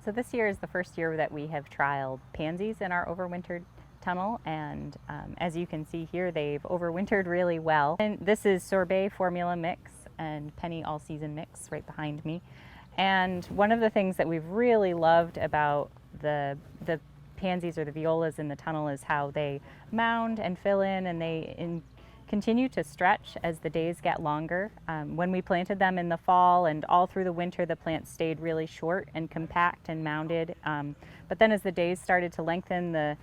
So this year is the first year that we have trialed pansies in our overwintered tunnel, and as you can see here, they've overwintered really well. And this is sorbet formula mix and penny all season mix right behind me. And one of the things that we've really loved about the pansies or the violas in the tunnel is how they mound and fill in, and they continue to stretch as the days get longer. When we planted them in the fall and all through the winter, the plants stayed really short and compact and mounded. But then as the days started to lengthen, the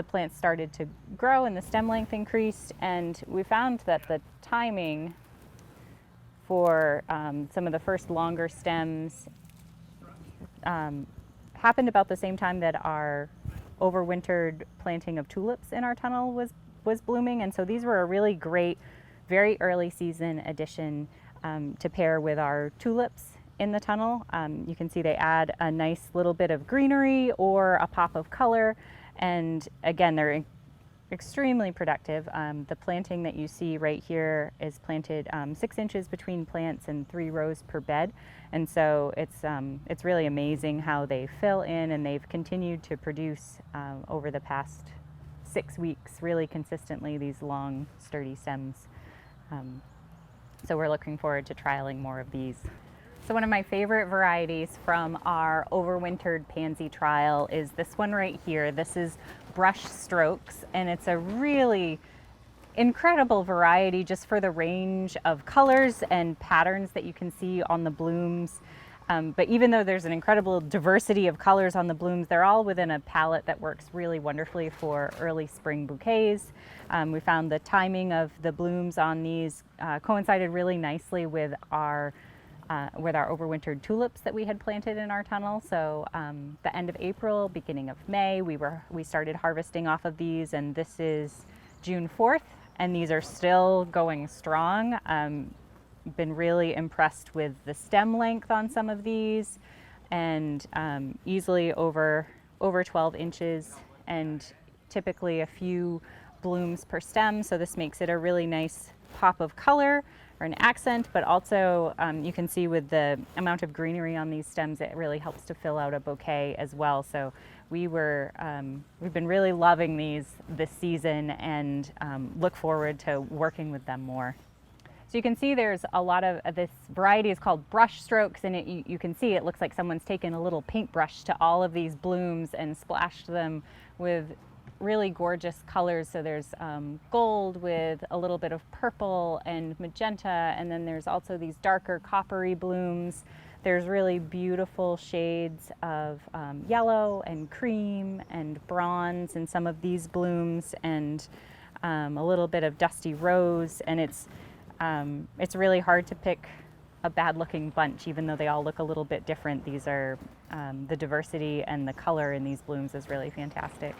plants started to grow and the stem length increased, and we found that the timing for some of the first longer stems happened about the same time that our overwintered planting of tulips in our tunnel was blooming. And so these were a really great, very early season addition to pair with our tulips in the tunnel. You can see they add a nice little bit of greenery or a pop of color. And again, they're extremely productive. The planting that you see right here is planted 6 inches between plants and 3 rows per bed. And so it's really amazing how they fill in, and they've continued to produce over the past 6 weeks really consistently these long sturdy stems. So we're looking forward to trialing more of these. So one of my favorite varieties from our overwintered pansy trial is this one right here. This is Brush Strokes, and it's a really incredible variety just for the range of colors and patterns that you can see on the blooms. But even though there's an incredible diversity of colors on the blooms, they're all within a palette that works really wonderfully for early spring bouquets. We found the timing of the blooms on these coincided really nicely with our overwintered tulips that we had planted in our tunnel. So the end of April, beginning of May, we started harvesting off of these, and this is June 4th, and these are still going strong. Been really impressed with the stem length on some of these, and easily over 12 inches, and typically a few blooms per stem. So this makes it a really nice pop of color or an accent, but also you can see with the amount of greenery on these stems, it really helps to fill out a bouquet as well. So we've been really loving these this season, and look forward to working with them more. So you can see there's a lot of this variety is called Brush Strokes, and you can see it looks like someone's taken a little paintbrush to all of these blooms and splashed them with really gorgeous colors. So there's gold with a little bit of purple and magenta, and then there's also these darker coppery blooms. There's really beautiful shades of yellow and cream and bronze in some of these blooms, and a little bit of dusty rose. And it's really hard to pick a bad looking bunch, even though they all look a little bit different. These are the diversity and the color in these blooms is really fantastic.